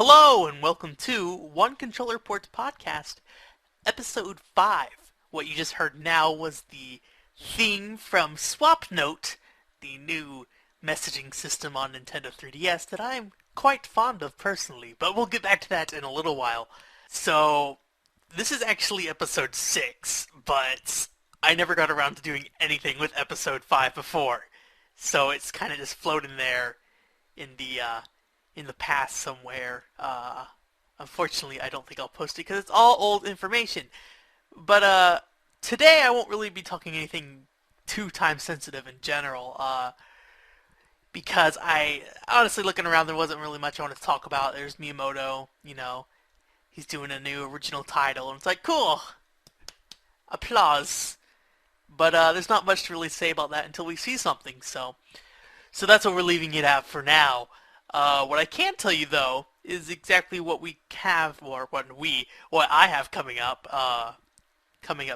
Hello and welcome to One Controller Ports Podcast, Episode 5. What you just heard now was the theme from SwapNote, the new messaging system on Nintendo 3DS that I'm quite fond of personally, but we'll get back to that in a little while. So, this is actually Episode 6, but I never got around to doing anything with Episode 5 before. So it's kind of just floating there in the past somewhere. Unfortunately, I don't think I'll post it because it's all old information. But today I won't really be talking anything too time sensitive in general, because I honestly, looking around, there wasn't really much I wanted to talk about. There's Miyamoto, he's doing a new original title, and it's like, cool, applause. But there's not much to really say about that until we see something, so that's what we're leaving it at for now. What I can tell you, though, is exactly what we have, or what I have coming up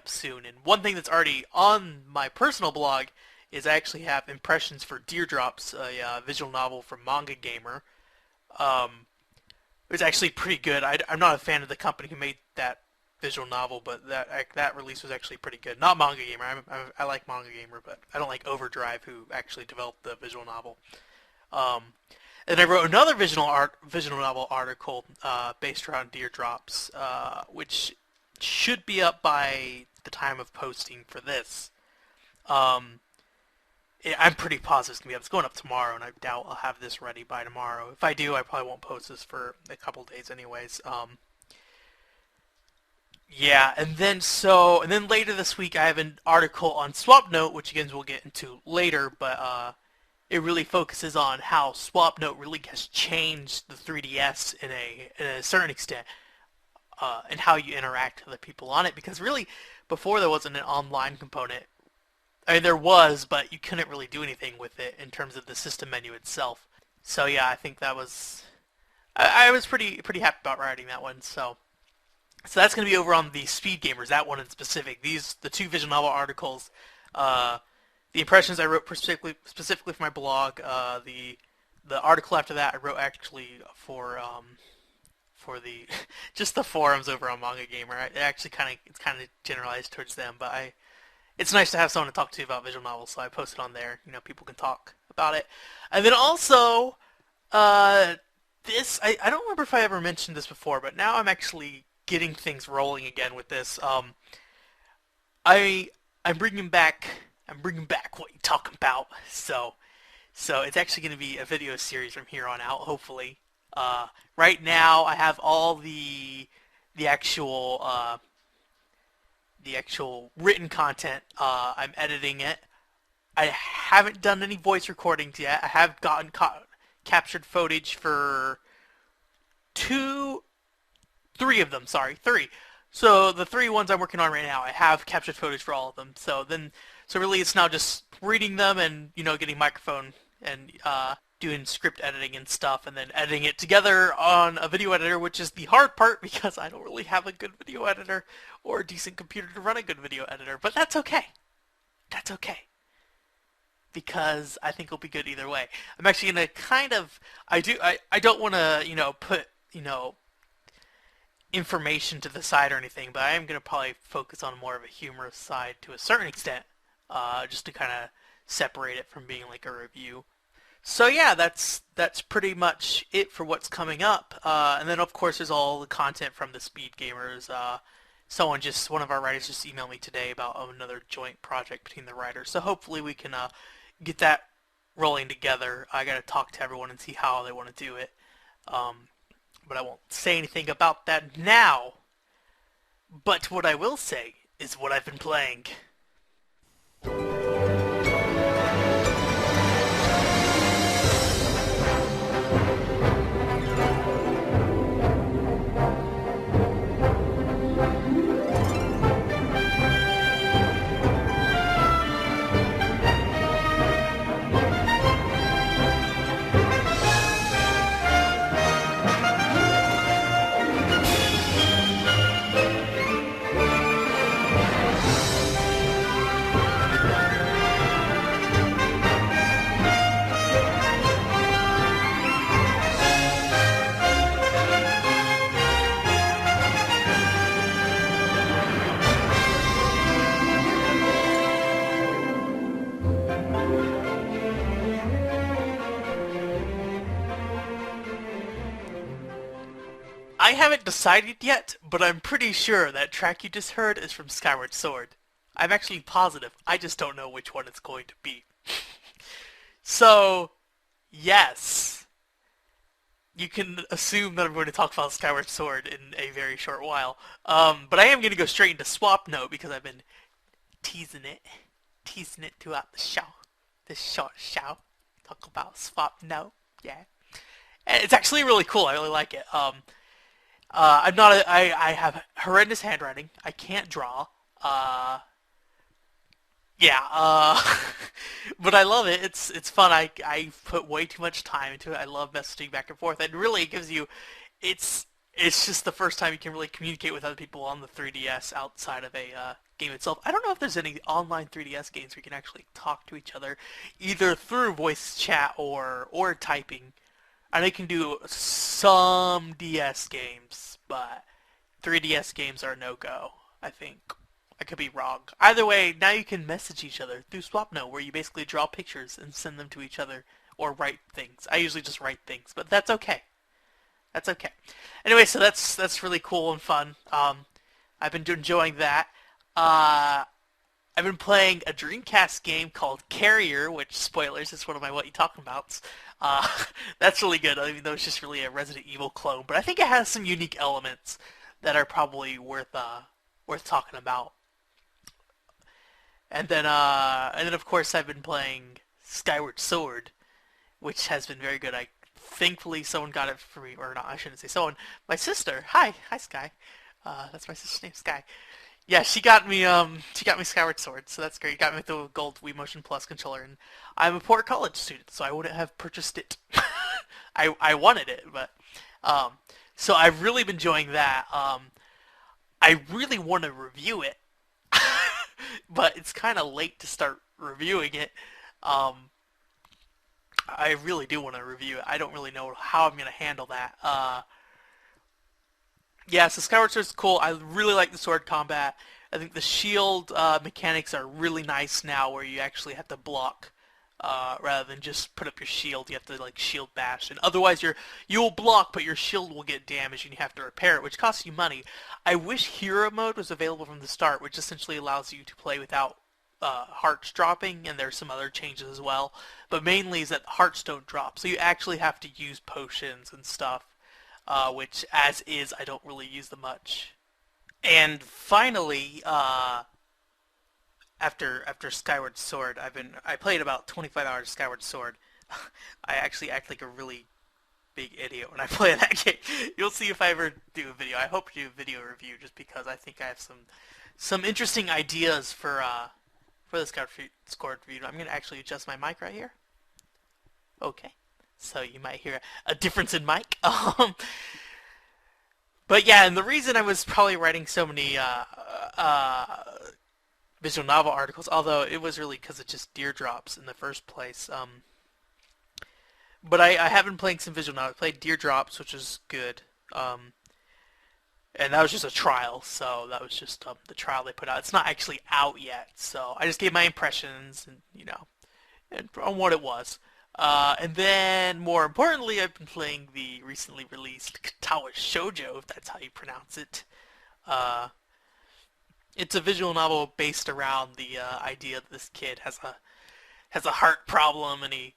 soon. And one thing that's already on my personal blog is I actually have impressions for Teardrops, a visual novel from Manga Gamer. It's actually pretty good. I'm not a fan of the company who made that visual novel, but that release was actually pretty good. Not Manga Gamer. I like Manga Gamer, but I don't like Overdrive, who actually developed the visual novel. And I wrote another visual novel article based around Teardrops, which should be up by the time of posting for this. I'm pretty positive it's going to be up. It's going up tomorrow, and I doubt I'll have this ready by tomorrow. If I do, I probably won't post this for a couple days anyways. Yeah, and then later this week I have an article on SwapNote, which again we'll get into later, but it really focuses on how SwapNote really has changed the 3DS in a certain extent, and how you interact with the people on it. Because really, before there wasn't an online component. I mean, there was, but you couldn't really do anything with it in terms of the system menu itself. So yeah, I think that was... I was pretty happy about writing that one, so that's going to be over on the Speed Gamers, that one in specific. The two visual novel articles, the impressions I wrote specifically for my blog, the article after that I wrote actually for the just the forums over on Manga Gamer. It's kind of generalized towards them, but it's nice to have someone to talk to about visual novels, so I posted on there. People can talk about it. And then also, I don't remember if I ever mentioned this before, but now I'm actually getting things rolling again with this. I'm bringing back What You Talking About. So it's actually going to be a video series from here on out, hopefully. Right now, I have all the actual written content. I'm editing it. I haven't done any voice recordings yet. I have gotten captured footage for three of them. Three. So the three ones I'm working on right now, I have captured footage for all of them. So really, it's now just reading them and getting microphone and doing script editing and stuff, and then editing it together on a video editor, which is the hard part because I don't really have a good video editor or a decent computer to run a good video editor. But that's okay. That's okay. Because I think it'll be good either way. I'm actually gonna I don't want to put information to the side or anything, but I am gonna probably focus on more of a humorous side to a certain extent, just to kind of separate it from being like a review. So yeah, that's pretty much it for what's coming up. And then of course there's all the content from the Speed Gamers. One of our writers just emailed me today about another joint project between the writers. So hopefully we can get that rolling together. I gotta talk to everyone and see how they want to do it. But I won't say anything about that now. But what I will say is what I've been playing. I haven't decided yet, but I'm pretty sure that track you just heard is from Skyward Sword. I'm actually positive. I just don't know which one it's going to be. So, yes, you can assume that I'm going to talk about Skyward Sword in a very short while. But I am going to go straight into Swap Note because I've been teasing it throughout the show. This short show. Talk about Swap Note. Yeah. And it's actually really cool. I really like it. I'm not. I have horrendous handwriting. I can't draw. Yeah. But I love it. It's fun. I put way too much time into it. I love messaging back and forth. And really, it gives you. It's just the first time you can really communicate with other people on the 3DS outside of a game itself. I don't know if there's any online 3DS games where you can actually talk to each other, either through voice chat or typing. And they can do some DS games, but 3DS games are no-go, I think. I could be wrong. Either way, now you can message each other through SwapNote, where you basically draw pictures and send them to each other, or write things. I usually just write things, but that's okay. That's okay. Anyway, so that's really cool and fun. I've been enjoying that. Uh, I've been playing a Dreamcast game called Carrier, which, spoilers, is one of my What You Talking Abouts. Uh, that's really good, even though it's just really a Resident Evil clone. But I think it has some unique elements that are probably worth talking about. And then of course I've been playing Skyward Sword, which has been very good. I thankfully someone got it for me, or not. I shouldn't say someone. My sister. Hi, Sky. That's my sister's name, Sky. Yeah, she got me Skyward Sword, so that's great. Got me with the gold Wii Motion Plus controller, and I'm a poor college student, so I wouldn't have purchased it. I wanted it, but um, so I've really been enjoying that. I really want to review it, but it's kind of late to start reviewing it. Um, I really do want to review it. I don't really know how I'm gonna handle that. Yeah, so Skyward Sword's cool. I really like the sword combat. I think the shield mechanics are really nice now, where you actually have to block rather than just put up your shield. You have to like shield bash, and otherwise you'll block, but your shield will get damaged, and you have to repair it, which costs you money. I wish Hero Mode was available from the start, which essentially allows you to play without hearts dropping, and there's some other changes as well. But mainly is that hearts don't drop, so you actually have to use potions and stuff. Which, as is, I don't really use them much. And finally, after Skyward Sword, I played about 25 hours of Skyward Sword. I actually act like a really big idiot when I play that game. You'll see if I ever do a video. I hope to do a video review, just because I think I have some interesting ideas for the Skyward Sword review. I'm gonna actually adjust my mic right here. Okay. So you might hear a difference in mic. But yeah, and the reason I was probably writing so many visual novel articles, although it was really because of just Deerdrops in the first place. But I have been playing some visual novels. I played Deerdrops, which is good. And that was just a trial, so that was just the trial they put out. It's not actually out yet, so I just gave my impressions and and on what it was. And then, more importantly, I've been playing the recently released A.K.A. Shoujo, if that's how you pronounce it. Uh, it's a visual novel based around the idea that this kid has a heart problem, and he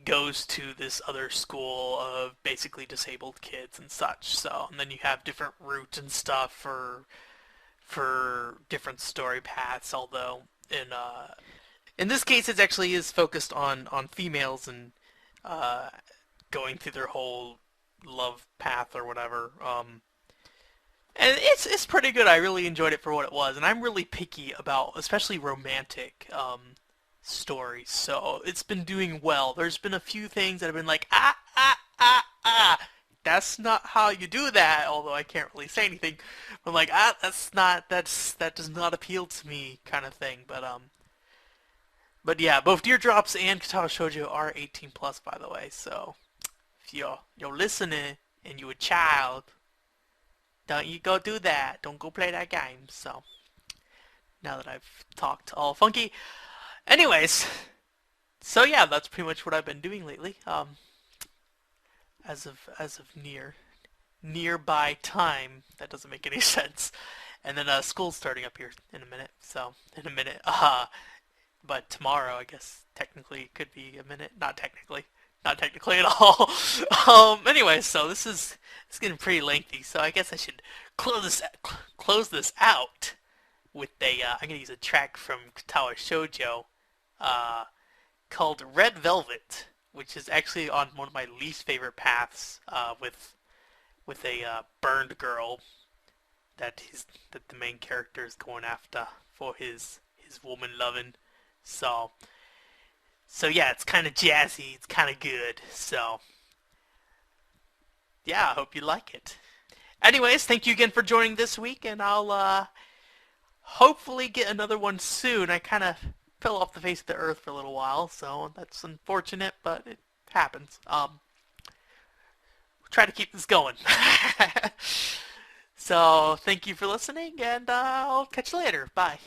goes to this other school of basically disabled kids and such. So, and then you have different routes and stuff for different story paths. Although in this case, it actually is focused on females and uh, going through their whole love path or whatever. And it's pretty good. I really enjoyed it for what it was, and I'm really picky about, especially romantic stories. So it's been doing well. There's been a few things that have been like that's not how you do that. Although I can't really say anything. I'm like that does not appeal to me, kind of thing. But yeah, both Deerdrops and Katao Shoujo are 18 plus, by the way. So if you're listening and you're a child, don't you go do that. Don't go play that game. So now that I've talked all funky, anyways, so yeah, that's pretty much what I've been doing lately. As of nearby time. That doesn't make any sense. And then school's starting up here in a minute. So in a minute. But tomorrow, I guess technically it could be a minute. Not technically. Not technically at all. Anyway, so it's getting pretty lengthy. So I guess I should close this out with I'm gonna use a track from Katawa Shoujo, called Red Velvet, which is actually on one of my least favorite paths, with a burned girl that the main character is going after for his woman loving. So yeah, it's kind of jazzy, it's kind of good. So yeah, I hope you like it. Anyways, thank you again for joining this week, and I'll hopefully get another one soon. I kind of fell off the face of the earth for a little while, so that's unfortunate, but it happens. Try to keep this going. So, thank you for listening, and I'll catch you later. Bye.